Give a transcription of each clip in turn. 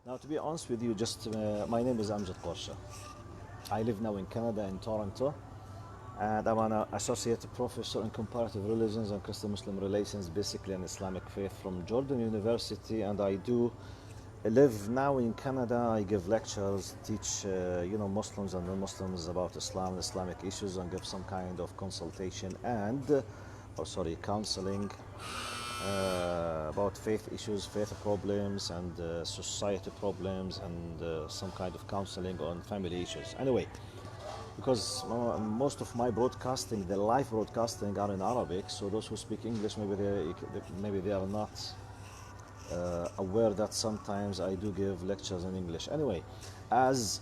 Now, to be honest with you, my name is Amjad Qourshah. I live now in Canada, in Toronto, and I'm an associate professor in comparative religions and Christian-Muslim relations, basically an Islamic faith from Jordan University, and I do live now in Canada. I give lectures, teach Muslims and non-Muslims about Islam and Islamic issues, and give some kind of consultation counseling about faith issues, faith problems, and society problems, and some kind of counseling on family issues. Anyway, because most of my broadcasting, the live broadcasting, are in Arabic, so those who speak English, maybe they are not aware that sometimes I do give lectures in English. Anyway, as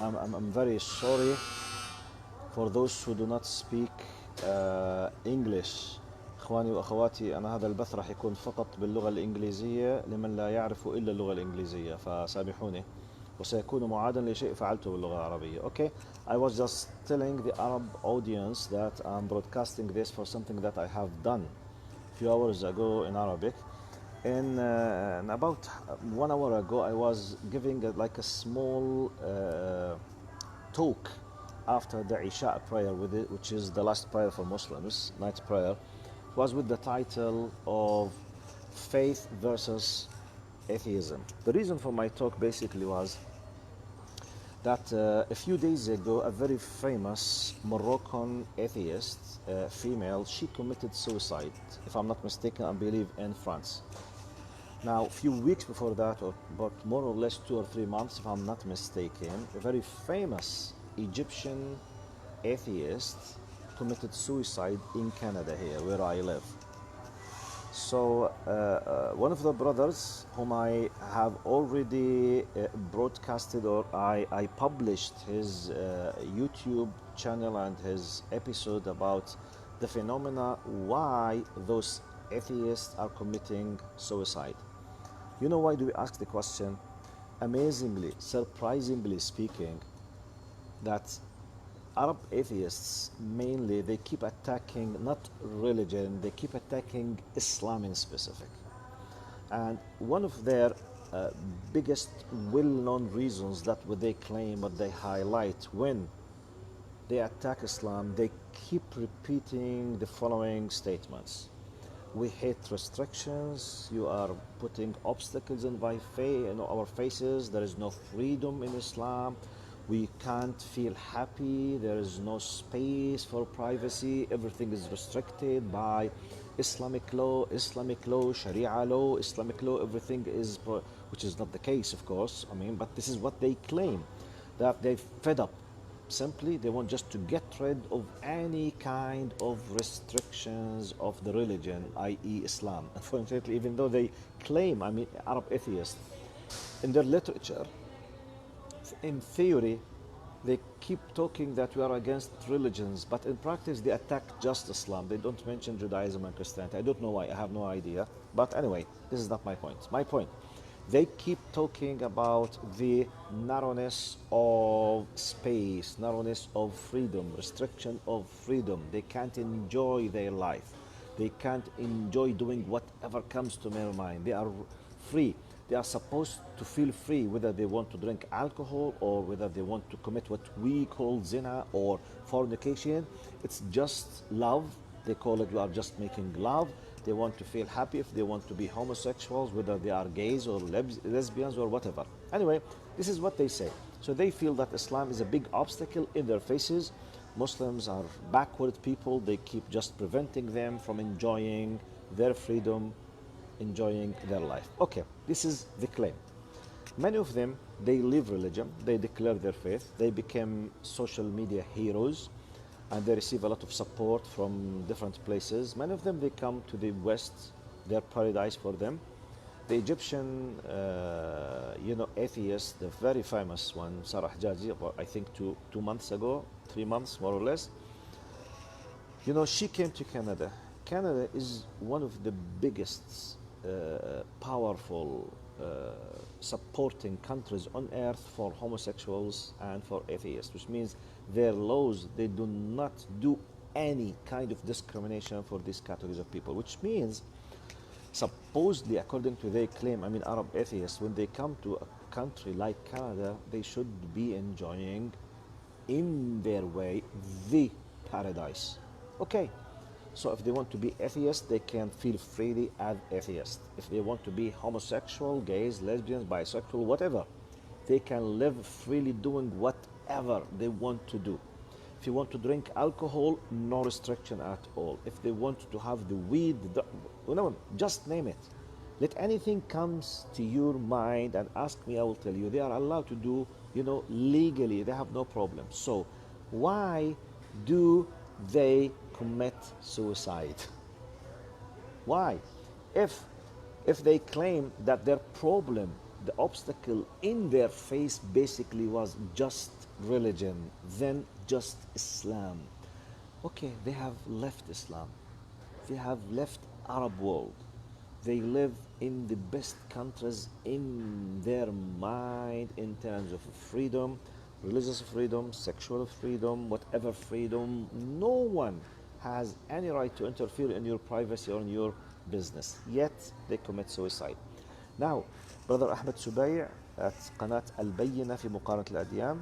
I'm very sorry for those who do not speak English. إخواني وأخواتي، أنا هذا البث راح يكون فقط باللغة الإنجليزية لمن لا يعرف إلا اللغة الإنجليزية، فسامحوني، وسيكون معادا لشيء فعلته باللغة العربية. Okay, I was just telling the Arab audience that I'm broadcasting this for something that I have done a few hours ago in Arabic. And about 1 hour ago, I was giving like a small talk after the Isha prayer, which is the last prayer for Muslims, night prayer. Was with the title of Faith versus Atheism. The reason for my talk basically was that a few days ago, a very famous Moroccan atheist, female, she committed suicide, if I'm not mistaken, I believe in France. Now, a few weeks before that, or about more or less 2 or 3 months, if I'm not mistaken, a very famous Egyptian atheist committed suicide in Canada here, where I live. So one of the brothers whom I have already broadcasted, or I published his YouTube channel and his episode about the phenomena why those atheists are committing suicide. You know why do we ask the question? Amazingly, surprisingly speaking, that Arab atheists mainly, they keep attacking not religion, they keep attacking Islam in specific. And one of their biggest well-known reasons that what they claim, what they highlight when they attack Islam, they keep repeating the following statements. We hate restrictions, you are putting obstacles in our faces, there is no freedom in Islam, we can't feel happy, there is no space for privacy, everything is restricted by Islamic law, Sharia law, Islamic law, everything is, which is not the case, of course, but this is what they claim, that they're fed up. Simply, they want just to get rid of any kind of restrictions of the religion, i.e. Islam. Unfortunately, even though they claim, Arab atheists, in their literature, in theory, they keep talking that we are against religions, but in practice they attack just Islam. They don't mention Judaism and Christianity. I don't know why, I have no idea. But anyway, this is not my point. My point, they keep talking about the narrowness of space, narrowness of freedom, restriction of freedom. They can't enjoy their life. They can't enjoy doing whatever comes to their mind. They are free. They are supposed to feel free, whether they want to drink alcohol or whether they want to commit what we call zina or fornication. It's just love. They call it, we are just making love. They want to feel happy if they want to be homosexuals, whether they are gays or lesbians or whatever. Anyway, this is what they say. So they feel that Islam is a big obstacle in their faces. Muslims are backward people. They keep just preventing them from enjoying their freedom, enjoying their life. Okay, this is the claim. Many of them, they live religion, they declare their faith, they become social media heroes, and they receive a lot of support from different places. Many of them, they come to the West, they're paradise for them. The Egyptian, atheist, the very famous one, Sarah Jaji, I think 2 months ago, 3 months more or less, she came to Canada. Canada is one of the biggest powerful supporting countries on earth for homosexuals and for atheists, which means their laws, they do not do any kind of discrimination for these categories of people, which means Supposedly, according to their claim, I mean Arab atheists, when they come to a country like Canada, they should be enjoying, in their way, the paradise. Okay, so if they want to be atheists, they can feel freely as atheists. If they want to be homosexual, gays, lesbians, bisexual, whatever, they can live freely doing whatever they want to do. If you want to drink alcohol, no restriction at all. If they want to have the weed, just name it. Let anything comes to your mind and ask me, I will tell you. They are allowed to do, legally. They have no problem. So why do they commit suicide? Why? If they claim that their problem, the obstacle in their face basically was just religion, then just Islam. Okay, they have left Islam. They have left Arab world. They live in the best countries in their mind in terms of freedom, religious freedom, sexual freedom, whatever freedom. No one has any right to interfere in your privacy or in your business. Yet they commit suicide. Now, Brother Ahmed Subay at قناة البينة في مقارنة الأديان,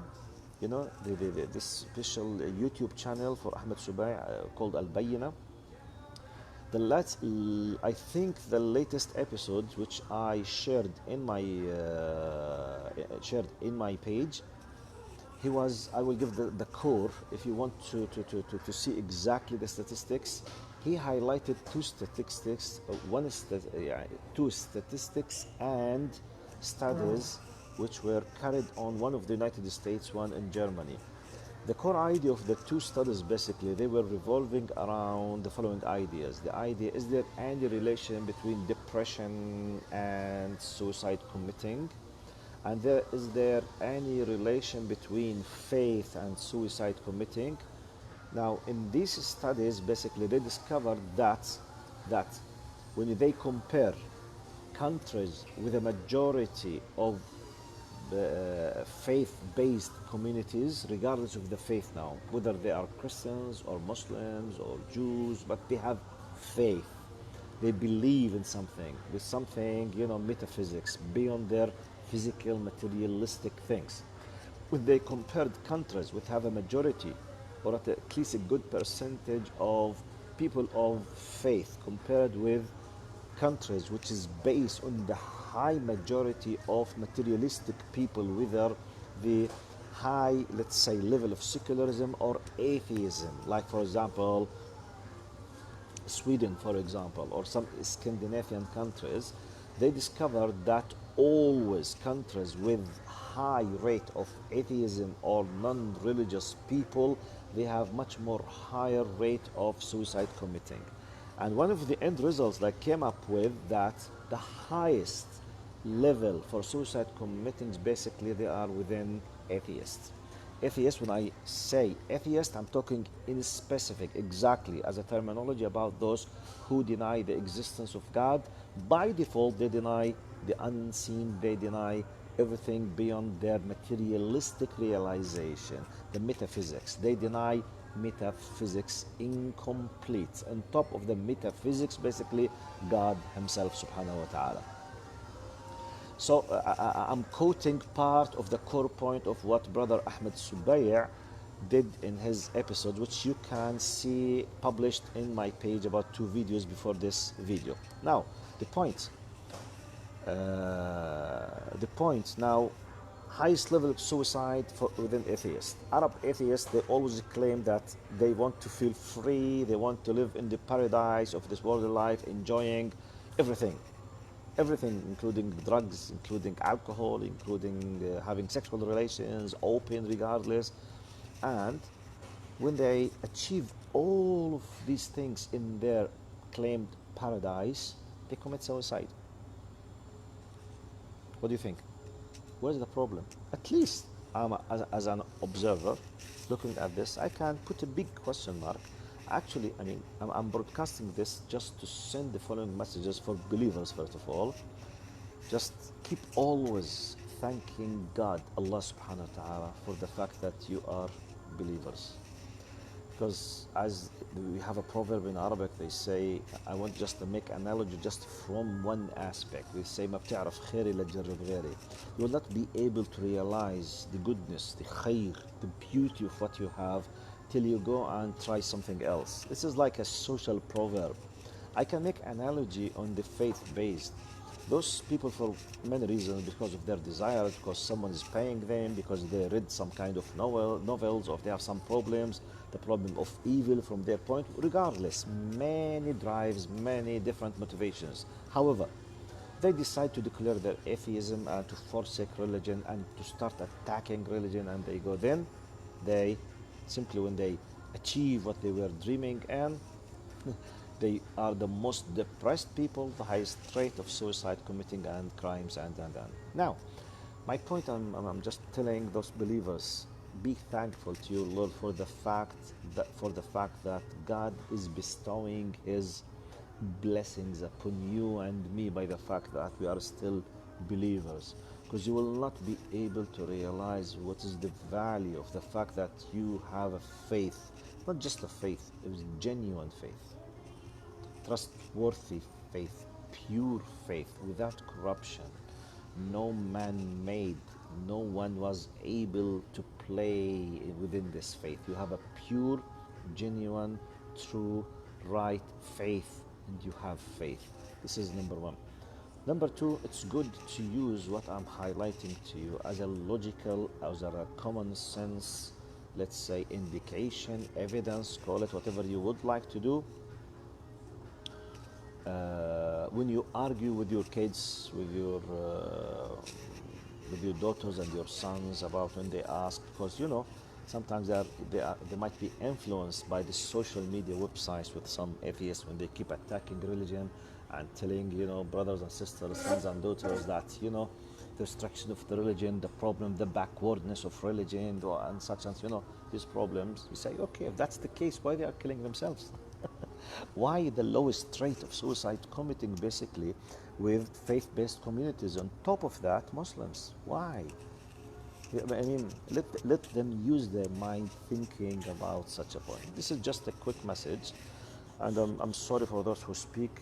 this special YouTube channel for Ahmed Subay called البينة. I think the latest episode, which I shared in my page, I will give the core if you want to see exactly the statistics. He highlighted two statistics and studies which were carried on, one of the United States, one in Germany. The core idea of the two studies, basically, they were revolving around the following ideas. The idea, is there any relation between depression and suicide committing? And is there any relation between faith and suicide committing? Now, in these studies, basically, they discovered that when they compare countries with a majority of faith-based communities, regardless of the faith now, whether they are Christians or Muslims or Jews, but they have faith. They believe in something, with something, metaphysics, beyond their physical, materialistic things. When they compared countries which have a majority, or at least a good percentage of people of faith, compared with countries which is based on the high majority of materialistic people, whether the high, let's say, level of secularism or atheism, like for example Sweden, for example, or some Scandinavian countries, they discovered that always countries with high rate of atheism or non-religious people, they have much more higher rate of suicide committing. And one of the end results that came up with that the highest level for suicide committing, basically they are within atheists. Atheist, when I say atheist, I'm talking in specific, exactly as a terminology about those who deny the existence of God. By default, they deny the unseen, they deny everything beyond their materialistic realization, the metaphysics. They deny metaphysics incomplete. On top of the metaphysics, basically, God Himself, subhanahu wa ta'ala. So I'm quoting part of the core point of what Brother Ahmed Subay did in his episode, which you can see published in my page about 2 videos before this video. Now, the point now, highest level of suicide within atheists. Arab atheists, they always claim that they want to feel free, they want to live in the paradise of this worldly life, enjoying everything, including drugs, including alcohol, including having sexual relations, open regardless. And when they achieve all of these things in their claimed paradise, they commit suicide. What do you think? Where's the problem? At least as an observer looking at this, I can put a big question mark. Actually, I mean, I'm broadcasting this just to send the following messages for believers. First of all, just keep always thanking God, Allah subhanahu wa ta'ala, for the fact that you are believers. because as we have a proverb in Arabic, they say, I want just to make analogy just from one aspect. We say, ما بتعرف خيري لا تجرب غيري. You will not be able to realize the goodness, the khair, the beauty of what you have till you go and try something else. This is like a social proverb. I can make analogy on the faith-based. Those people, for many reasons, because of their desire, because someone is paying them, because they read some kind of novels, or they have some problems, the problem of evil from their point, regardless, many drives, many different motivations. However, they decide to declare their atheism and to forsake religion and to start attacking religion, and they go then, they simply, when they achieve what they were dreaming and they are the most depressed people, the highest rate of suicide committing and crimes and. Now, my point, I'm just telling those believers, be thankful to your Lord for the fact that God is bestowing His blessings upon you and me by the fact that we are still believers. Because you will not be able to realize what is the value of the fact that you have a faith, not just a faith, it was genuine faith, trustworthy faith, pure faith, without corruption, no man made, no one was able to play within this faith. You have a pure, genuine, true, right faith, and you have faith. This is number one. Number two, it's good to use what I'm highlighting to you as a logical, as a common sense, let's say indication, evidence, call it whatever you would like to do. When you argue with your kids, with your daughters and your sons about when they ask, because sometimes they might be influenced by the social media websites with some atheists when they keep attacking religion and telling brothers and sisters, sons and daughters that the destruction of the religion, the problem, the backwardness of religion, and such and these problems. You say, okay, if that's the case, why they are killing themselves? Why the lowest rate of suicide committing basically with faith-based communities? On top of that, Muslims. Why? I mean, let them use their mind thinking about such a point. This is just a quick message, and I'm sorry for those who speak.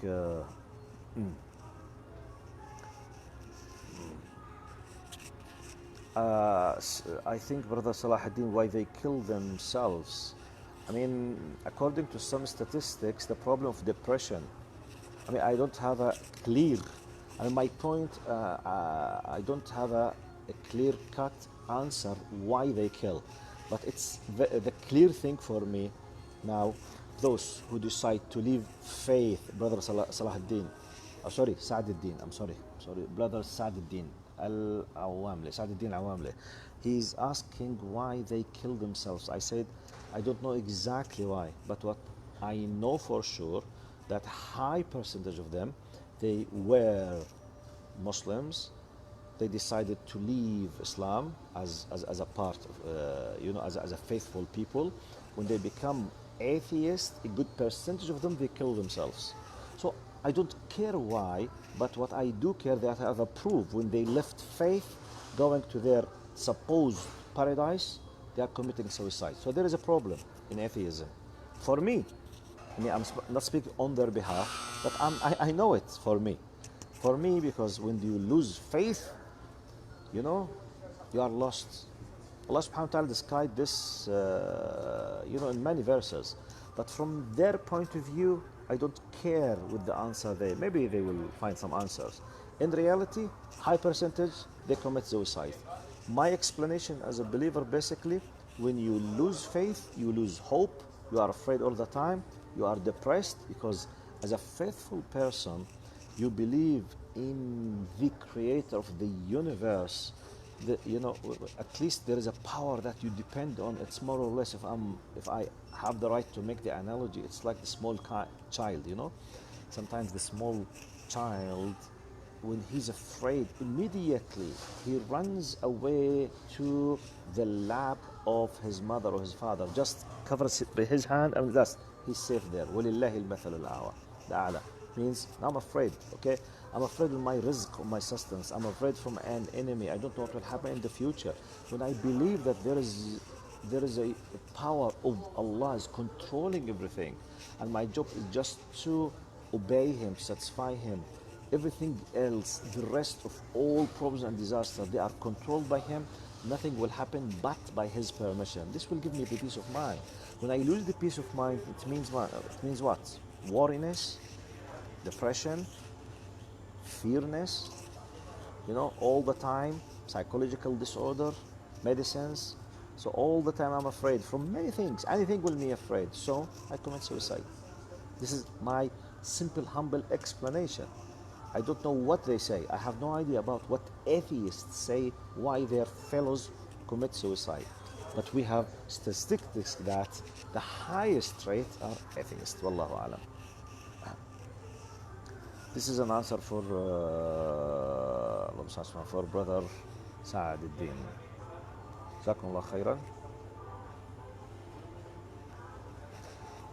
I think, Brother Salahuddin, why they kill themselves. I mean, according to some statistics, the problem of depression. I mean, I don't have a clear. I mean, my point. I don't have a clear-cut answer why they kill, but it's the clear thing for me now. Those who decide to leave faith, Brother Salahuddin, sorry, Sa'duddin. I'm sorry, Brother Sa'duddin Al-Awamli, Sa'duddin Al-Awamli. He's asking why they kill themselves. I said, I don't know exactly why, but what I know for sure, that high percentage of them, they were Muslims. They decided to leave Islam as a part of, as a faithful people. When they become atheists, a good percentage of them, they kill themselves. So I don't care why, but what I do care that I have a proof. When they left faith, going to their supposed paradise, they are committing suicide. So there is a problem in atheism. For me, I mean, I'm not speaking on their behalf, but I know it for me. For me, because when you lose faith, you are lost. Allah subhanahu wa ta'ala described this, in many verses. But from their point of view, I don't care with the answer there. Maybe they will find some answers. In reality, high percentage, they commit suicide. My explanation as a believer, basically, when you lose faith, you lose hope, you are afraid all the time, you are depressed, because as a faithful person, you believe in the creator of the universe. At least there is a power that you depend on. It's more or less, if I have the right to make the analogy, it's like the small child. Sometimes the small child, when he's afraid, immediately he runs away to the lap of his mother or his father, just covers it by his hand, and thus he's safe there. وَلِلَّهِ الْمَثَلُ الْأَعْلَى means I'm afraid, okay? I'm afraid of my rizq, of my sustenance. I'm afraid from an enemy. I don't know what will happen in the future. When I believe that there is there is a power of Allah is controlling everything, and my job is just to obey Him, satisfy Him. Everything else, the rest of all problems and disasters, they are controlled by Him. Nothing will happen but by His permission. This will give me the peace of mind. When I lose the peace of mind, it means what? It means what? Worriness, depression, fearness, all the time, psychological disorder, medicines. So all the time I'm afraid from many things. Anything will make me afraid. So I commit suicide. This is my simple, humble explanation. I don't know what they say. I have no idea about what atheists say why their fellows commit suicide. But we have statistics that the highest rate are atheists. Wallahu alam. This is an answer for brother سعد الدين. جزاكم الله خيرا.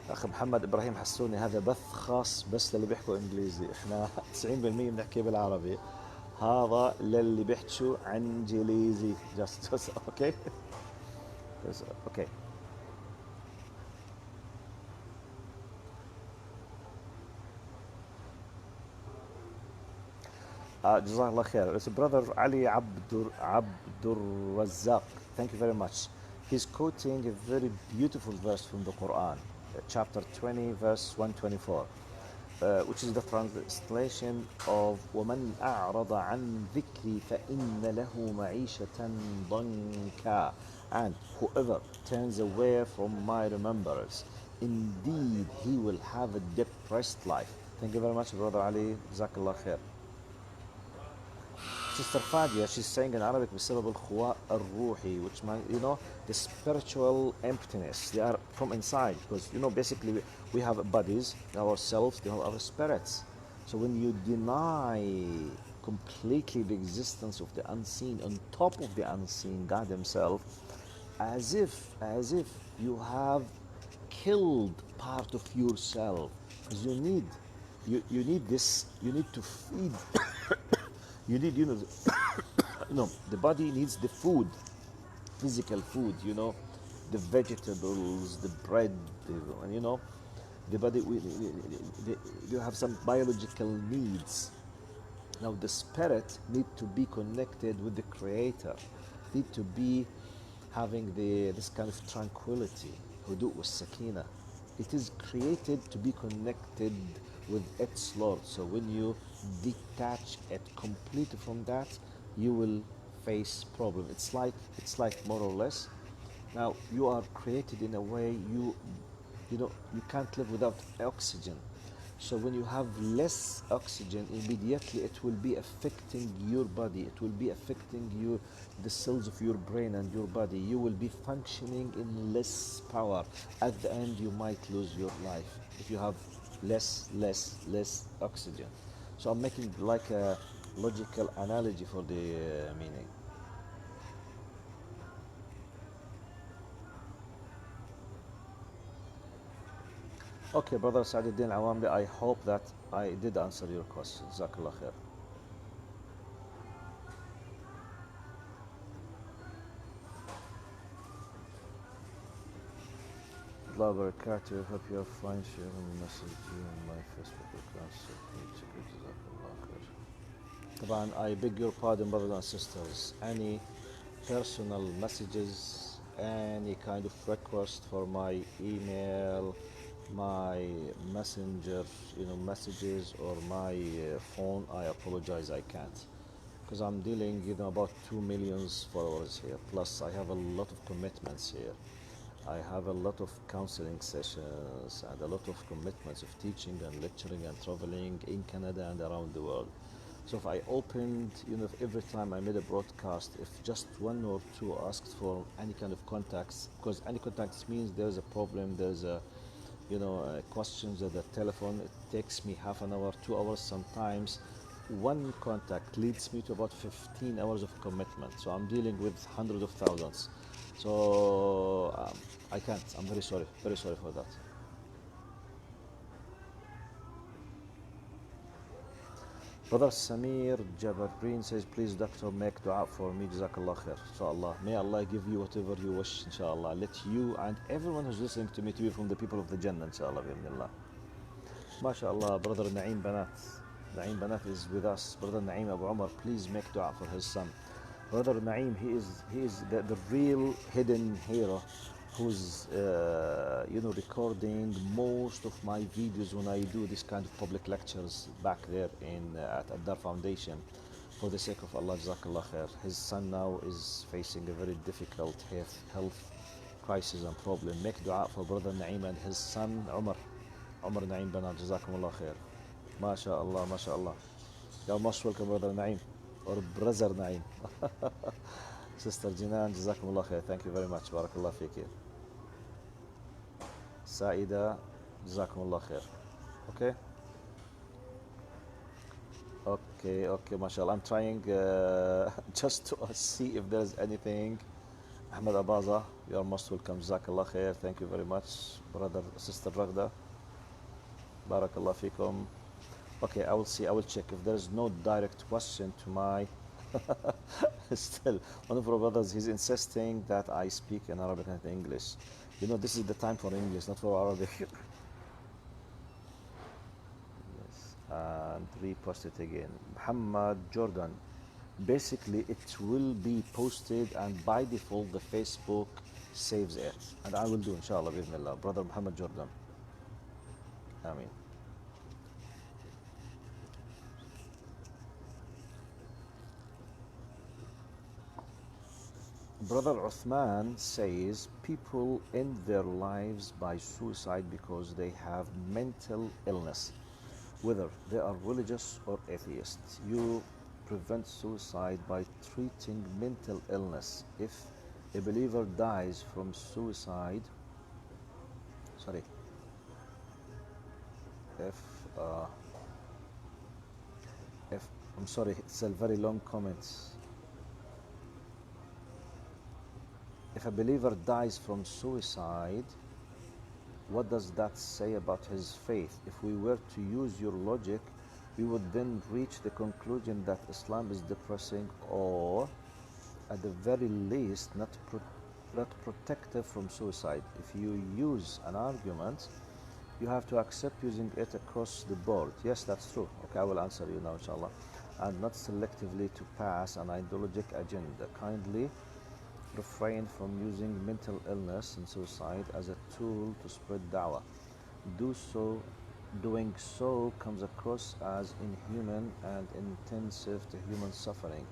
أخ محمد إبراهيم حسوني، هذا بث خاص بس للي بيحكوا إنجليزي، إحنا 90% بنحكي بالعربي، هذا للي بيحكوا إنجليزي. just okay. Okay. جزاه الله خير. It's brother Ali Abdur Razzaq. Thank you very much. He's quoting a very beautiful verse from the Quran, chapter 20, verse 124, which is the translation of وَمَنْ أَعْرَضَ عَنْ ذِكْرِي فَإِنَّ لَهُ مَعِيشَةً ضَنْكًا. And whoever turns away from my remembrance, indeed he will have a depressed life. Thank you very much, brother Ali. Jazakallah khair. Sister Fadia, she's saying in Arabic بسبب الخواء الروحي, which means, the spiritual emptiness. They are from inside, because, basically we have bodies, ourselves, we have our spirits. So when you deny completely the existence of the unseen, on top of the unseen, God Himself, as if you have killed part of yourself, because you need this, you need to feed. You need, the body needs the food, physical food, the vegetables, the bread, the body, you have some biological needs. Now the spirit need to be connected with the Creator, need to be having this kind of tranquility, hudu wa sakina. It is created to be connected with its Lord. So when you detach it completely from that, you will face problem. It's like more or less. Now you are created in a way you can't live without oxygen. So when you have less oxygen, immediately it will be affecting your body. It will be affecting you, the cells of your brain and your body. You will be functioning in less power. At the end, you might lose your life if you have less oxygen. So I'm making like a logical analogy for the meaning. Okay, brother Sa'aduddin Awamli, I hope that I did answer your question. Jazakallah khair. Allah barakatuh. Hope you are fine. Sharing the message on my Facebook account. So please check it. Jazakallah khair. Taban, I beg your pardon, brothers and sisters. Any personal messages, any kind of request for my email, my messenger, messages, or my phone, I apologize, I can't, because I'm dealing, about 2 million followers here. Plus, I have a lot of commitments here. I have a lot of counseling sessions and a lot of commitments of teaching and lecturing and traveling in Canada and around the world. So if I opened, if every time I made a broadcast, if just one or two asked for any kind of contacts, because any contacts means there's a problem, there's a questions at the telephone, it takes me half an hour, 2 hours sometimes. One contact leads me to about 15 hours of commitment. So I'm dealing with hundreds of thousands. So I can't. I'm very sorry for that. Brother Samir Jabarreen says, please doctor, make dua for me. Jazakallah khair. Inshallah. May Allah give you whatever you wish. Inshallah. Let you and everyone who's listening to me to be from the people of the Jannah. Inshallah. Bi'idhnillah. MashaAllah. Brother Naeem Banat. Naeem Banat is with us. Brother Naeem Abu Umar, please make dua for his son. Brother Naeem, he is the real hidden hero who's recording most of my videos when I do this kind of public lectures back there at Dar Foundation. For the sake of Allah, Jazakallah khair. His son now is facing a very difficult health crisis and problem. Make dua for Brother Naeem and his son Umar Naeem Banat. Jazakumullah khair. MashaAllah, MashaAllah. You're most welcome, Brother Naeem, or Brother Naeem. Sister Jinan, Jazakumullah khair. Thank you very much. Barakallah fiki. Saida, Jazakumullah khair. Okay? Okay, mashallah. I'm trying just to see if there's anything. Ahmed Abaza, you are most welcome. Jazakallah khair. Thank you very much. Brother, Sister Ragda, Barakallah fikum. Okay, I will see, I will check. If there's no direct question to my... Still, one of our brothers, he's insisting that I speak in Arabic and English. You know, this is the time for English, not for Arabic. Yes, and repost it again. Muhammad Jordan. Basically, it will be posted, and by default, the Facebook saves it. And I will do, inshallah, bismillah. Brother Muhammad Jordan. Ameen. Brother Uthman says people end their lives by suicide because they have mental illness, whether they are religious or atheists. You prevent suicide by treating mental illness. If a believer dies from suicide, I'm sorry, it's a very long comment. If a believer dies from suicide, what does that say about his faith? If we were to use your logic, we would then reach the conclusion that Islam is depressing, or at the very least not protective from suicide. If you use an argument, you have to accept using it across the board. Yes, that's true. Okay, I will answer you now, inshallah. And not selectively to pass an ideologic agenda. Kindly refrain from using mental illness and suicide as a tool to spread da'wah. Doing so comes across as inhuman and intensive to human suffering.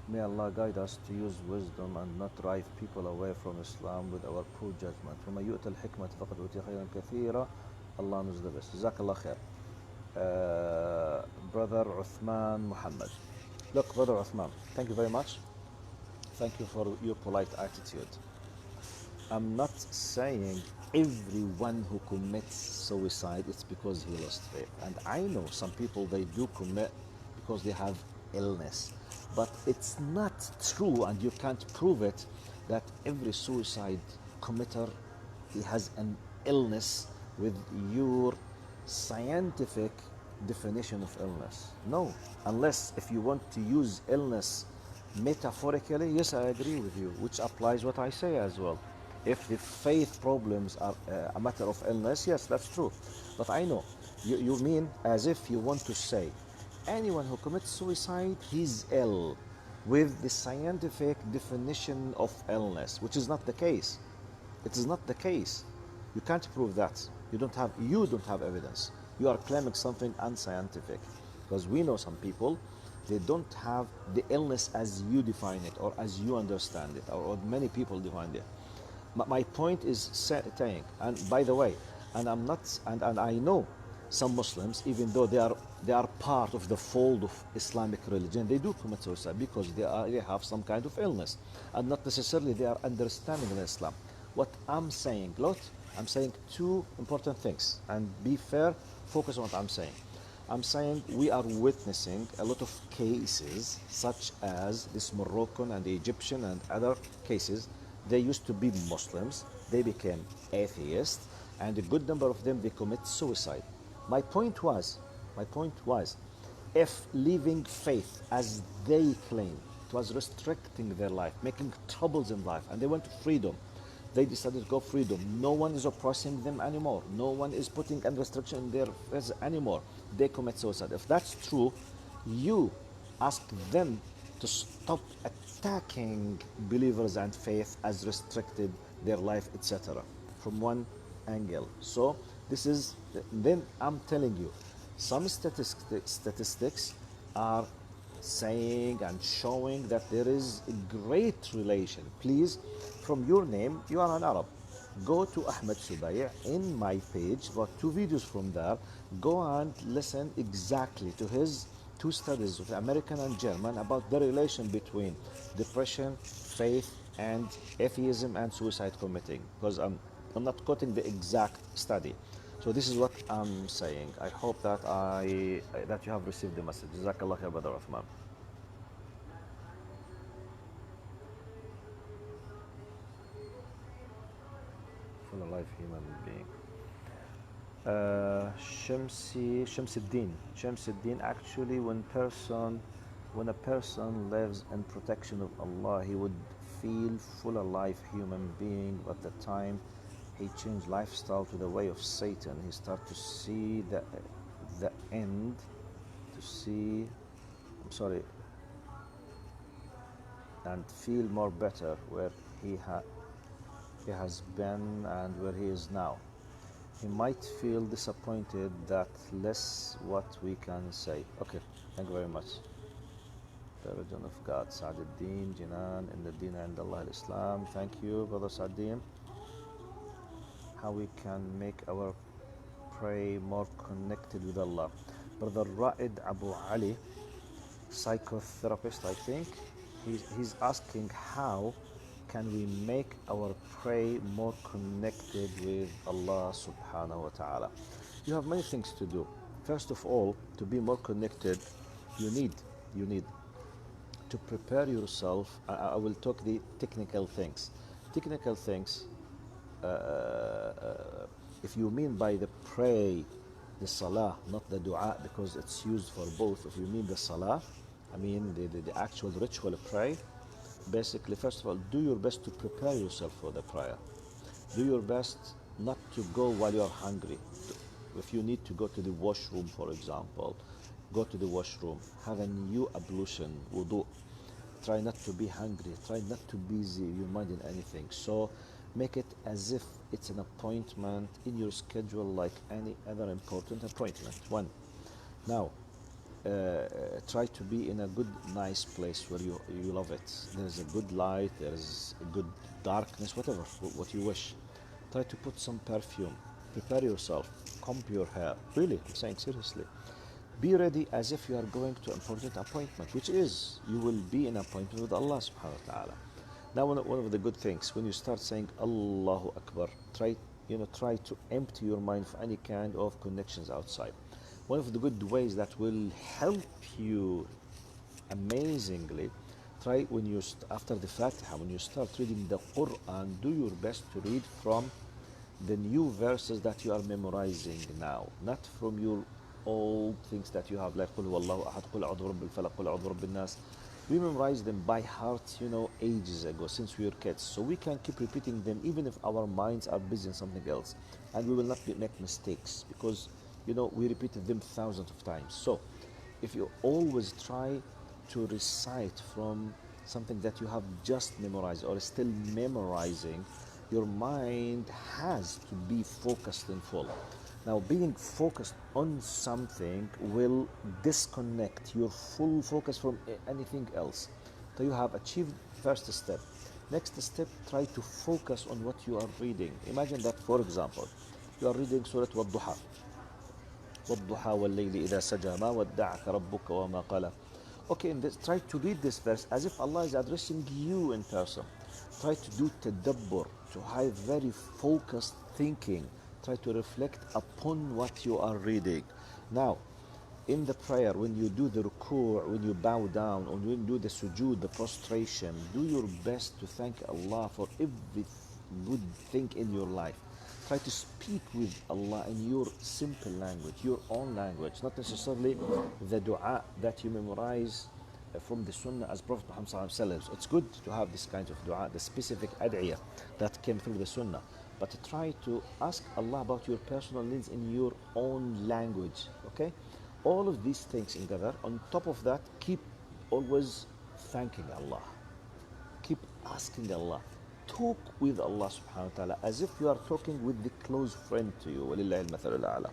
May Allah guide us to use wisdom and not drive people away from Islam with our poor judgment. وَمَن يُؤْتَ الْحِكْمَةَ فَقَدْ أُوتِيَ خَيْرًا كَثِيرًا. Allah knows the best. Jazakallah khair. Brother Uthman Muhammad. Look, Brother Uthman, thank you very much. Thank you for your polite attitude. I'm not saying everyone who commits suicide, it's because he lost faith. And I know some people, they do commit because they have illness. But it's not true, and you can't prove it, that every suicide committer, he has an illness with your scientific definition of illness. No, unless if you want to use illness metaphorically, yes, I agree with you, which applies what I say as well. If the faith problems are a matter of illness, yes, that's true. But I know, you mean as if you want to say, anyone who commits suicide, he's ill, with the scientific definition of illness, which is not the case. It is not the case. You can't prove that. You don't have evidence. You are claiming something unscientific. Because we know some people, they don't have the illness as you define it or as you understand it, or many people define it. My point is saying, and by the way, and I know some Muslims, even though they are part of the fold of Islamic religion, they do commit suicide because they have some kind of illness, and not necessarily they are understanding Islam. What I'm saying, I'm saying two important things, and be fair, focus on what I'm saying. I'm saying we are witnessing a lot of cases, such as this Moroccan and the Egyptian and other cases. They used to be Muslims, they became atheists, and a good number of them, they commit suicide. My point was, if leaving faith as they claim, it was restricting their life, making troubles in life, and they went to freedom. They decided to go freedom. No one is oppressing them anymore. No one is putting a restriction in their face anymore. They commit suicide. If that's true, you ask them to stop attacking believers and faith as restricted their life, etc. From one angle. So this is, then I'm telling you, some statistics are saying and showing that there is a great relation. Please, from your name, you are an Arab. Go to Ahmed Subay in my page, got 2 videos from there. Go and listen exactly to his 2 studies of American and German about the relation between depression, faith, and atheism and suicide committing. Because I'm not quoting the exact study. So this is what I'm saying. I hope that that you have received the message. Jazakallah khair, Brother Uthman. Full alive human being. Shamsuddin. Actually, when a person lives in protection of Allah, he would feel full alive human being. But the time he changed lifestyle to the way of Satan, he started to see the end. To see, I'm sorry, and feel more better where he has been and where he is now. He might feel disappointed that less what we can say. Okay, thank you very much. The religion of God, Sa'aduddin, Jinan, in the Deen and Allah al-Islam. Thank you, Brother Sa'aduddin. How we can make our pray more connected with Allah. Brother Ra'id Abu Ali, psychotherapist, I think, he's asking how can we make our pray more connected with Allah subhanahu wa ta'ala. You have many things to do. First of all, to be more connected, you need to prepare yourself. I will talk the technical things. Technical things, if you mean by the pray, the salah, not the dua, because it's used for both. If you mean the salah, I mean the actual ritual pray. Basically, first of all, do your best to prepare yourself for the prayer. Do your best not to go while you're hungry. If you need to go to the washroom, for example, go to the washroom, have a new ablution, wudu. Try not to be hungry. Try not to be busy your mind in anything. So make it as if it's an appointment in your schedule like any other important appointment. One. Now, try to be in a good, nice place where you love it. There's a good light, there's a good darkness, whatever, what you wish. Try to put some perfume. Prepare yourself. Comb your hair. Really, I'm saying seriously. Be ready as if you are going to an important appointment, which is you will be in appointment with Allah subhanahu wa ta'ala. Now, one of the good things, when you start saying Allahu Akbar, try to empty your mind of any kind of connections outside. One of the good ways that will help you amazingly, try when you after the Fatiha, when you start reading the Quran, do your best to read from the new verses that you are memorizing now, not from your old things that you have, like Qul Huwallahu Ahad, Qul A'udhu Birabbil Falaq, Qul A'udhu Birabbin Nas. We memorize them by heart, ages ago, since we were kids. So we can keep repeating them even if our minds are busy in something else. And we will not make mistakes because, we repeated them thousands of times. So if you always try to recite from something that you have just memorized or still memorizing, your mind has to be focused in full. Now, being focused on something will disconnect your full focus from anything else. So you have achieved first step. Next step, try to focus on what you are reading. Imagine that, for example, you are reading Surah Wad-Duha. وَالضُّحَى وَاللَّيْلِ إِذَا سَجَى مَا وَدَّعَكَ رَبُّكَ وَمَا قَلَى. Okay, try to read this verse as if Allah is addressing you in person. Try to do tadabbur, to have very focused thinking. Try to reflect upon what you are reading. Now, in the prayer, when you do the ruku', when you bow down, or when you do the sujood, the prostration, do your best to thank Allah for every good thing in your life. try to speak with Allah in your simple language, your own language, not necessarily the dua that you memorize from the Sunnah as Prophet Muhammad sallallahu alaihi wasallam. It's good to have this kind of dua, the specific ad'iyah that came through the Sunnah, but try to ask Allah about your personal needs in your own language. Okay, all of these things together. On top of that, keep always thanking Allah. Keep asking Allah. Talk with Allah subhanahu wa ta'ala as if you are talking with the close friend to you. وَلِلَّهِ الْمَثَلُ الْأَعْلَى.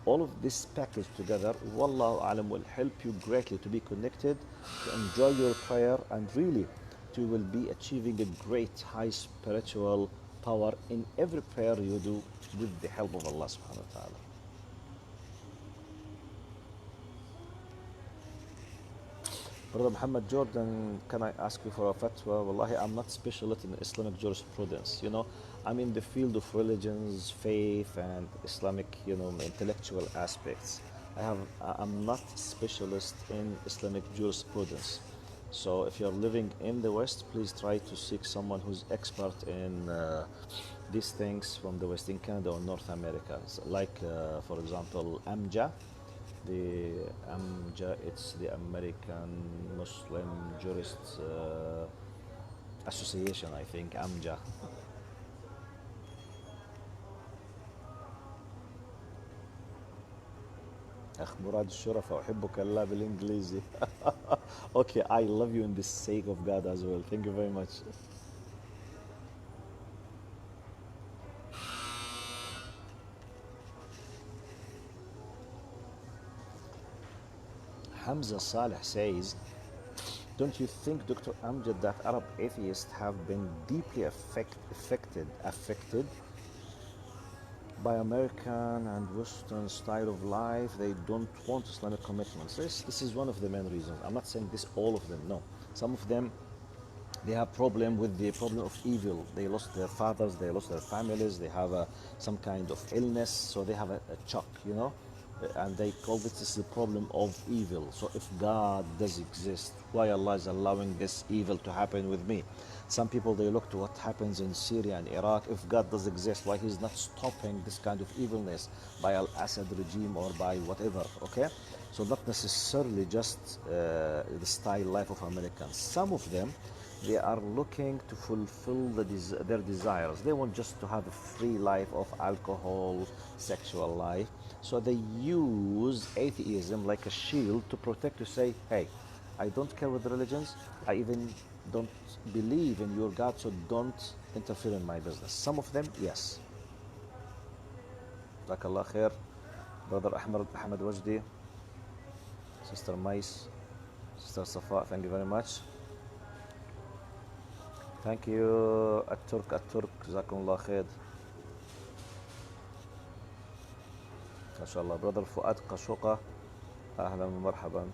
All of this package together, Wallahu Alam, will help you greatly to be connected, to enjoy your prayer, and really you will be achieving a great high spiritual power in every prayer you do with the help of Allah subhanahu wa ta'ala. Brother Muhammad Jordan, can I ask you for a fatwa? Wallahi, I'm not specialist in Islamic jurisprudence. I'm in the field of religions, faith, and Islamic, intellectual aspects. I'm not specialist in Islamic jurisprudence. So if you're living in the West, please try to seek someone who's expert in these things from the West, in Canada or North America. Like, for example, Amjad. The Amjad, it's the American Muslim Jurists Association, I think, Amjad. أخ مراد الشرفة أحبك الله بالإنجليزي. Okay, I love you in the sake of God as well. Thank you very much. Hamza Saleh says, don't you think, Dr. Amjad, that Arab atheists have been deeply affected by American and Western style of life? They don't want Islamic commitments. This is one of the main reasons. I'm not saying this all of them, no. Some of them, they have problem with the problem of evil. They lost their fathers, they lost their families, they have some kind of illness, so they have a shock, and they call this the problem of evil. So if God does exist, why Allah is allowing this evil to happen with me? Some people, they look to what happens in Syria and Iraq. If God does exist, why He's not stopping this kind of evilness by Al-Assad regime or by whatever, okay? So not necessarily just the style life of Americans. Some of them, they are looking to fulfill their desires. They want just to have a free life of alcohol, sexual life. So they use atheism like a shield to protect, to say, hey, I don't care with the religions. I even don't believe in your God, so don't interfere in my business. Some of them, yes. Jazakallah khair. Brother Ahmed Wajdi, Sister Mais, Sister Safa, thank you very much. Thank you, الترك جزاكم الله خير. ما شاء الله. Brother فؤاد قشوقة, أهلا ومرحبا.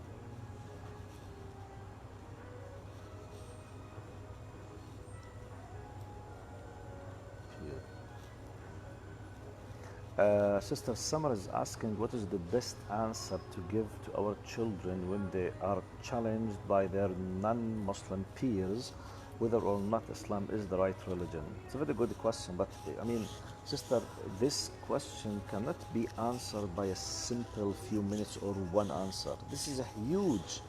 Sister Summer is asking, what is the best answer to give to our children when they are challenged by their non-Muslim peers whether or not Islam is the right religion? It's a very good question, but I mean, sister, this question cannot be answered by a simple few minutes or one answer. This is a huge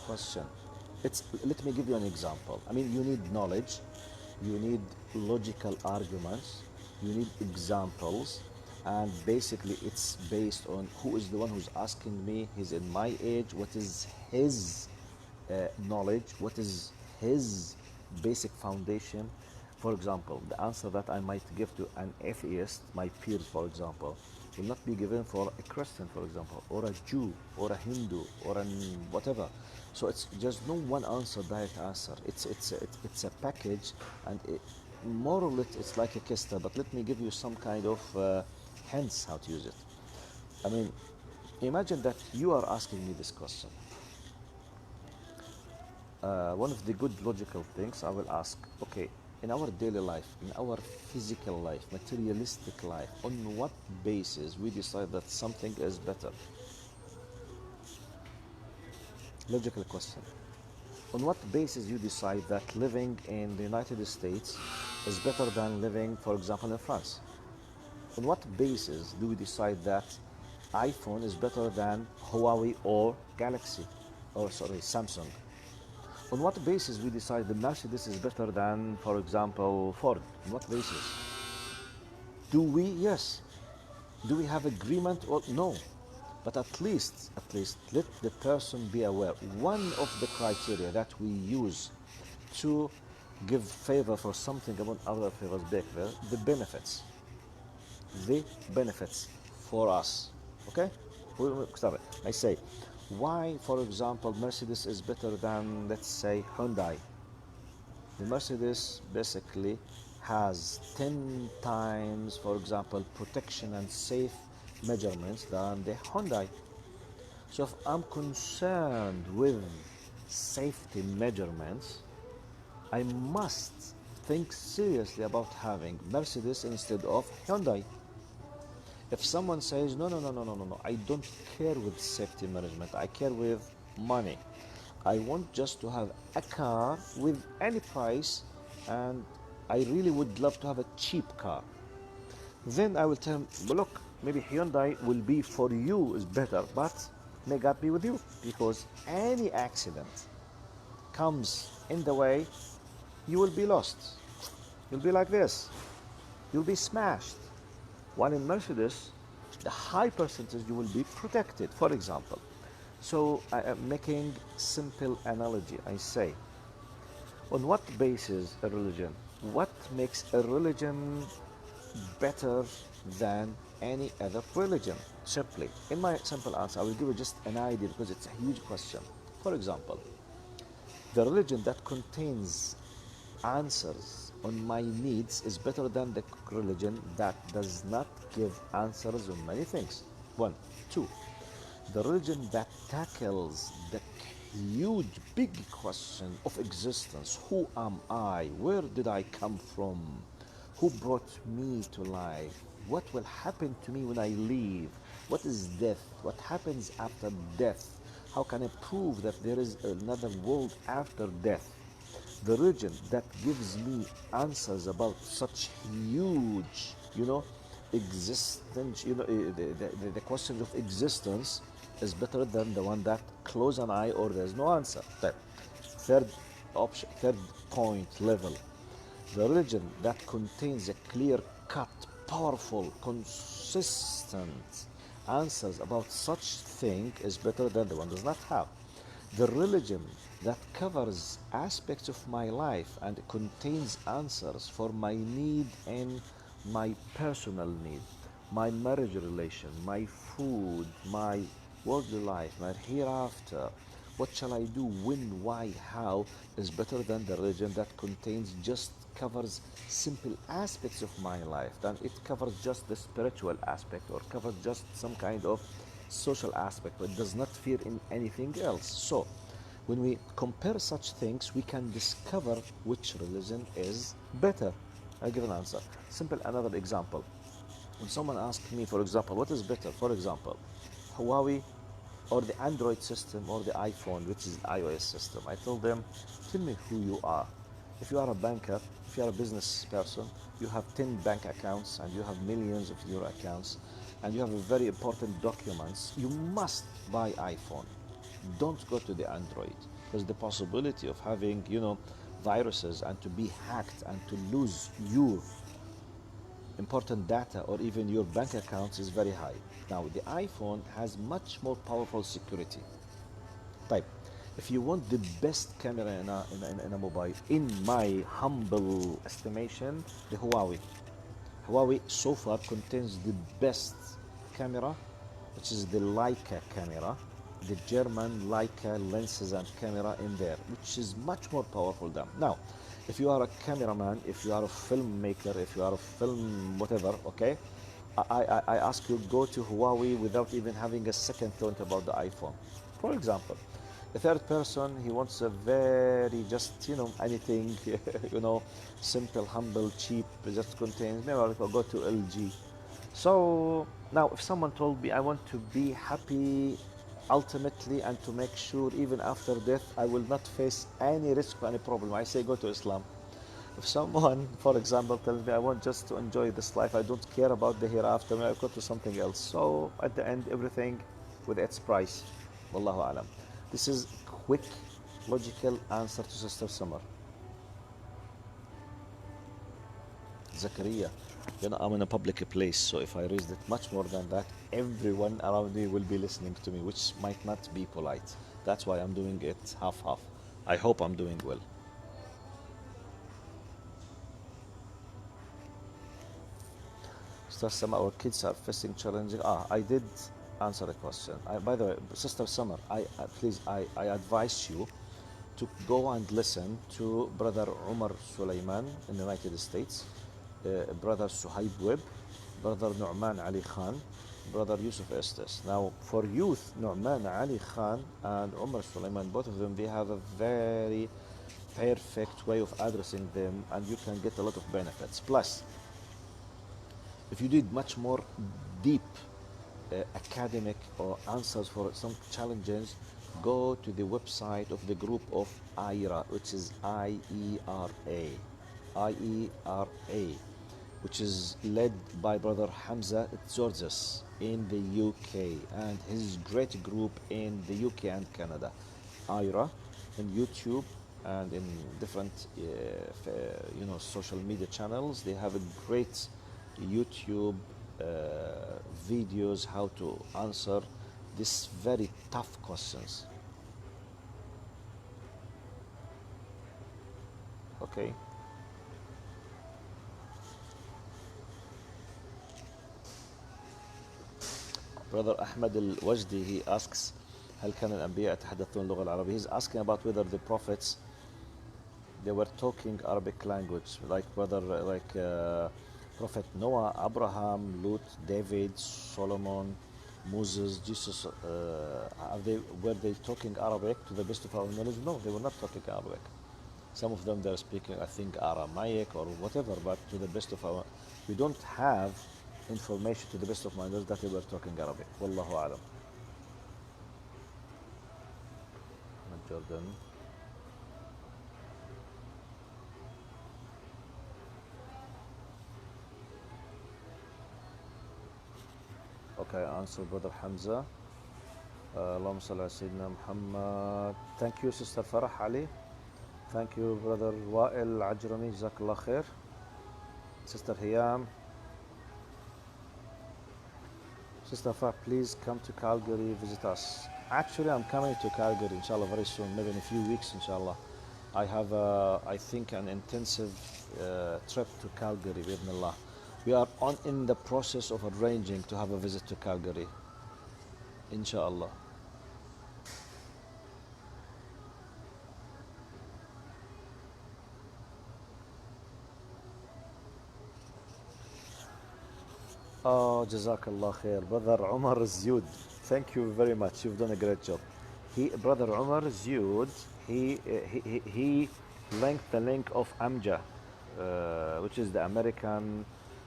question. Let me give you an example. I mean, you need knowledge, you need logical arguments, you need examples, and basically it's based on who is the one who's asking me. He's in my age. What is his knowledge? What is his basic foundation? For example, the answer that I might give to an atheist, my peers, for example, will not be given for a Christian, for example, or a Jew, or a Hindu, or an whatever. So it's just no one answer, direct answer. It's a package, and more or less it's like a kista. But let me give you some kind of hints how to use it. I mean, imagine that you are asking me this question. One of the good logical things I will ask, okay, in our daily life, in our physical life, materialistic life, on what basis we decide that something is better? Logical question. On what basis you decide that living in the United States is better than living, for example, in France? On what basis do we decide that iPhone is better than Huawei or Galaxy, or sorry, Samsung? On what basis we decide the Mercedes is better than, for example, Ford? On what basis? Do we? Yes. Do we have agreement or no? But at least let the person be aware. One of the criteria that we use to give favor for something among other favors, the benefits. The benefits for us. Okay? Stop it. I say, why, for example, Mercedes is better than, let's say, Hyundai? The Mercedes basically has 10 times, for example, protection and safe measurements than the Hyundai. So if I'm concerned with safety measurements, I must think seriously about having Mercedes instead of Hyundai. If someone says, no, I don't care with safety management, I care with money. I want just to have a car with any price, and I really would love to have a cheap car. Then I will tell him, well, look, maybe Hyundai will be for you is better, but may God be with you, because any accident comes in the way, you will be lost. You'll be like this. You'll be smashed. While in Mercedes, the high percentage you will be protected, for example. So I am making simple analogy. I say, on what basis a religion? What makes a religion better than any other religion? Simply, in my simple answer, I will give you just an idea because it's a huge question. For example, the religion that contains answers on my needs is better than the religion that does not give answers on many things. One. Two, the religion that tackles the huge, big question of existence. Who am I? Where did I come from? Who brought me to life? What will happen to me when I leave? What is death? What happens after death? How can I prove that there is another world after death? The religion that gives me answers about such huge, existence, the questions of existence is better than the one that close an eye or there's no answer. Third option, third point level, the religion that contains a clear-cut, powerful, consistent answers about such thing is better than the one does not have. The religion that covers aspects of my life and contains answers for my need and my personal need, my marriage relation, my food, my worldly life, my hereafter, what shall I do, when, why, how, is better than the religion that contains just covers simple aspects of my life, than it covers just the spiritual aspect or covers just some kind of social aspect, but does not fear in anything else. So when we compare such things, we can discover which religion is better. I'll give an answer. Simple, another example. When someone asks me, for example, what is better, for example, Huawei or the Android system or the iPhone, which is the iOS system, I told them, tell me who you are. If you are a banker, if you are a business person, you have 10 bank accounts and you have millions of euro accounts and you have very important documents, you must buy iPhone. Don't go to the Android, because the possibility of having, viruses and to be hacked and to lose your important data or even your bank accounts is very high. Now, the iPhone has much more powerful security. Type, if you want the best camera in a mobile, in my humble estimation, the Huawei. Huawei so far contains the best camera, which is the Leica camera, the German Leica lenses and camera in there, which is much more powerful than. Now, if you are a cameraman, if you are a filmmaker, if you are a film whatever, okay, I ask you, go to Huawei without even having a second thought about the iPhone. For example, the third person, he wants a very just, anything, simple, humble, cheap, just contains, maybe I'll go to LG. So now if someone told me I want to be happy ultimately and to make sure even after death I will not face any risk or any problem, I say go to Islam. If someone, for example, tells me I want just to enjoy this life, I don't care about the hereafter, I go to something else. So at the end, everything with its price. Wallahu alam. This is quick, logical answer to Sister Summer. Zakaria, I'm in a public place, so if I raised it much more than that, everyone around me will be listening to me, which might not be polite. That's why I'm doing it half-half. I hope I'm doing well. Sister Summer, our kids are facing challenges. I did answer a question. By the way, Sister Summer, I advise you to go and listen to Brother Umar Sulaiman in the United States, Brother Suhaib Webb, Brother Nu'man Ali Khan, Brother Yusuf Estes. Now, for youth, Nu'man Ali Khan and Umar Sulaiman, both of them, they have a very perfect way of addressing them, and you can get a lot of benefits. Plus, if you need much more deep academic or answers for some challenges, go to the website of the group of IERA, which is IERA, IERA, which is led by Brother Hamza Tzortzis in the UK and his great group in the UK and Canada. IERA in YouTube and in different social media channels. They have a great YouTube videos how to answer these very tough questions. Okay. Brother Ahmed al-Wajdi, he asks, هل كان الأنبياء يتحدثون اللغة العربية? He's asking about whether the prophets, they were talking Arabic language, like Prophet Noah, Abraham, Lut, David, Solomon, Moses, Jesus. Were they talking Arabic to the best of our knowledge? No, they were not talking Arabic. Some of them they're speaking, I think, Aramaic or whatever, but to the best of our, we don't have information to the best of my knowledge that they were talking Arabic. Wallahu alam. Jordan. Okay, answer Brother Hamza. اللهم صل على سيدنا محمد. Thank you, Sister Farah Ali. Thank you, Brother Wa'il Ajrami. Jazakallah khair. Sister Hiyam. Sister Farah, please come to Calgary, visit us. Actually, I'm coming to Calgary, inshallah, very soon, maybe in a few weeks, inshallah. I have, I think, an intensive trip to Calgary, bismillah. We are in the process of arranging to have a visit to Calgary, inshallah. Oh, Jazakallah khair. Brother Umar Ziyud, thank you very much. You've done a great job. Brother Umar Ziyud, he linked the link of Amjad, which is the American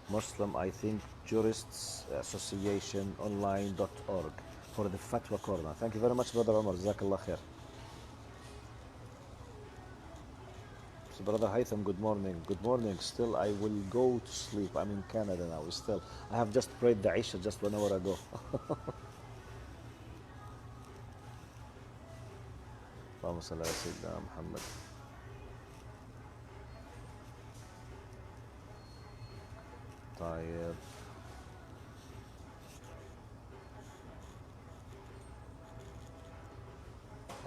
Muslim, I think, Jurists Association online.org for the Fatwa Corner. Thank you very much, Brother Umar. Jazakallah khair. So Brother Haytham, good morning. Good morning. Still, I will go to sleep. I'm in Canada now. Still, I have just prayed the Isha just 1 hour ago. اللهم صل على سيدنا محمد. طيب.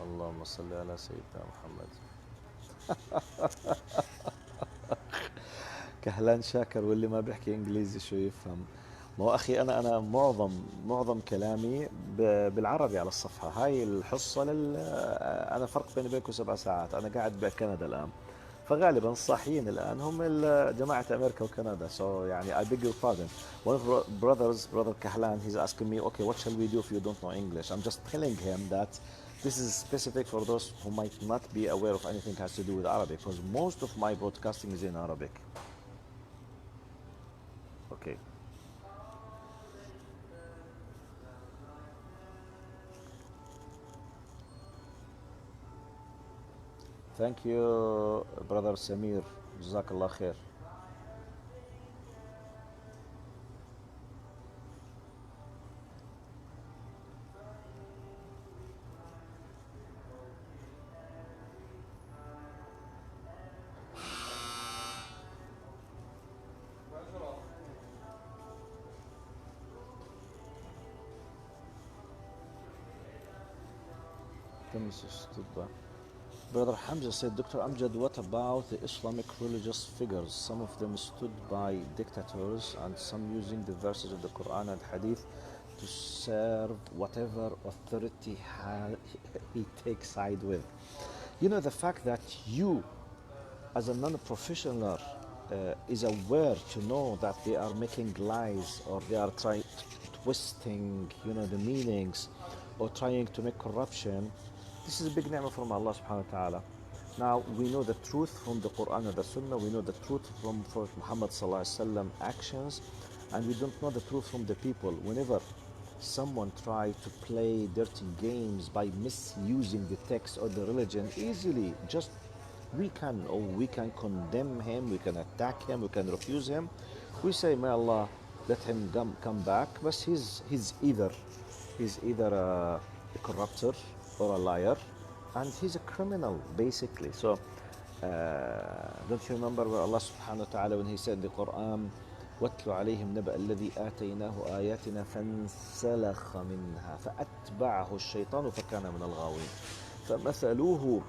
اللهم صل على سيدنا محمد. كهلان شاكر، واللي ما بيحكي انجليزي شو يفهم؟ ما هو اخي انا معظم كلامي بالعربي على الصفحه هاي الحصه انا فرق بيني وبينكم 7 ساعات. انا قاعد بكندا الان، فغالبا الصاحيين الان هم جماعه امريكا وكندا. So يعني I beg your pardon. One of brother Kahlan, he's asking me, okay, what shall we do if you don't know English? I'm just telling him that this is specific for those who might not be aware of anything has to do with Arabic, because most of my broadcasting is in Arabic. Okay. Thank you, Brother Samir. جزاك الله خير. Brother Hamza said, Dr. Amjad, what about the Islamic religious figures? Some of them stood by dictators and some using the verses of the Quran and Hadith to serve whatever authority he takes side with. You know, the fact that you, as a non-professional, is aware to know that they are making lies or they are trying twisting, you know, the meanings or trying to make corruption. This is a big ni'mah from Allah subhanahu wa ta'ala. Now we know the truth from the Quran and the Sunnah, we know the truth from Prophet Muhammad sallallahu alaihi wasallam actions, and we don't know the truth from the people. Whenever someone tries to play dirty games by misusing the text or the religion, easily just we can condemn him, we can attack him, we can refuse him. We say, may Allah let him come back, but he's either a corrupter or a liar, and he's a criminal basically. So don't you remember where Allah subhanahu wa ta'ala, when he said in the Quran, واتل عليهم نبأ الذي آتيناه آياتنا فانسلخ منها فأتبعه الشيطان فكان من الغاوين فمثلوه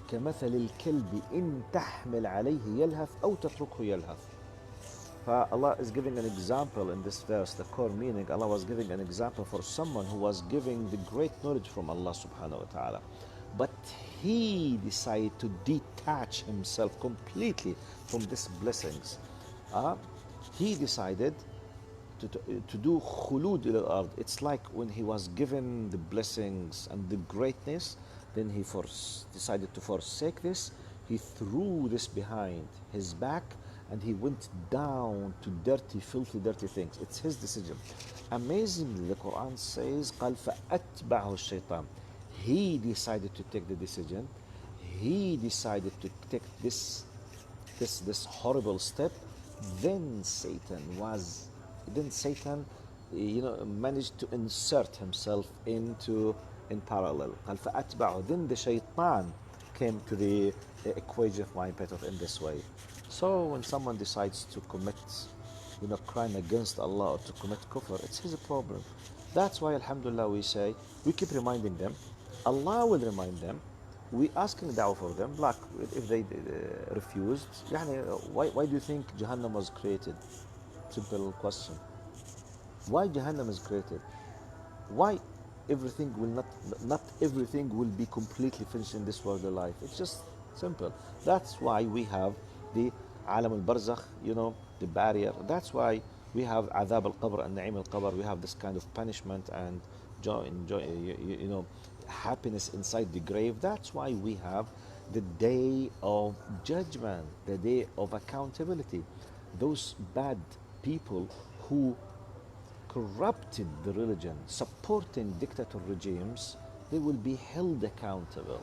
كمثل الكلب إن تحمل عليه يلهث أو تتركه يلهث. Allah is giving an example in this verse, the core meaning. Allah was giving an example for someone who was giving the great knowledge from Allah subhanahu wa ta'ala, but he decided to detach himself completely from these blessings. He decided to do khulud ila al-ard. It's like when he was given the blessings and the greatness, then he decided to forsake this. He threw this behind his back and he went down to dirty, filthy, dirty things. It's his decision. Amazingly, the Quran says, قال فأتبعه الشيطان. He decided to take the decision. He decided to take this horrible step. Then Satan, managed to insert himself in parallel. قال فأتبعه. Then the shaitan came to the equation of my path in this way. So when someone decides to commit, crime against Allah or to commit kufr, it's his problem. That's why, alhamdulillah, we keep reminding them. Allah will remind them. We asking da'wah for them. Like if they refused, why do you think Jahannam was created? Simple question. Why Jahannam is created? Why everything will not everything will be completely finished in this world of life? It's just simple. That's why we have the alam al-barzakh, the barrier. That's why we have adhab al-qabr and na'im al-qabr. We have this kind of punishment and joy, happiness inside the grave. That's why we have the day of judgment, the day of accountability. Those bad people who corrupted the religion, supporting dictator regimes, they will be held accountable.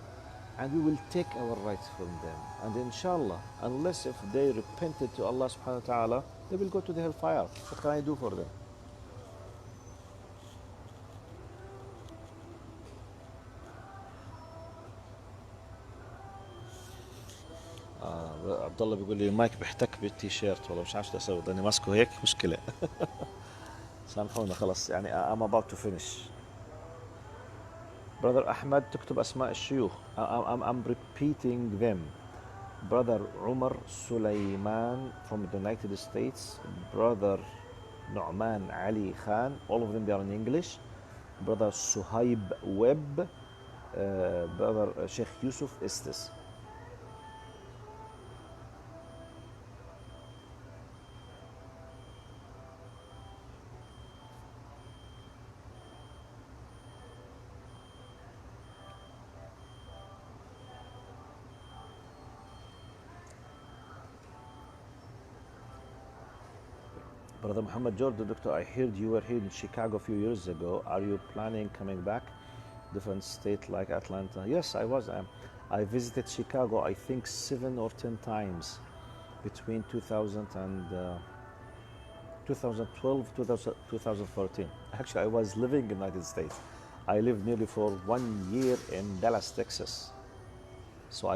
And we will take our rights from them. And inshallah, unless if they repented to Allah subhanahu wa ta'ala, they will go to the hellfire. What can I do for them? عبد الله بيقول لي المايك بيحتك بالتيشيرت، والله مش عارف شو اسوي، ضلني ماسكه هيك مشكله. سامحونا خلص، I'm about to finish. Brother Ahmed تكتب أسماء الشيوخ. I'm repeating them. Brother Umar Sulaiman from the United States. Brother Nu'man Ali Khan. All of them, they are in English. Brother Suhaib Webb. Brother Sheikh Yusuf Estes. Brother Muhammad Jordan, Doctor, I heard you were here in Chicago a few years ago. Are you planning coming back? Different state like Atlanta. Yes, I was. I visited Chicago, I think 7 or 10 times. between 2000 and 2012, 2014. Actually, I was living in the United States. I lived nearly for 1 year in Dallas, Texas. So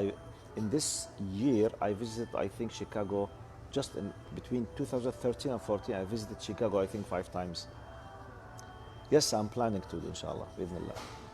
in this year, I visited, I think, Chicago, just in between 2013 and 14, I visited Chicago, I think, 5 times. Yes, I'm planning to do, inshallah, بإذن الله.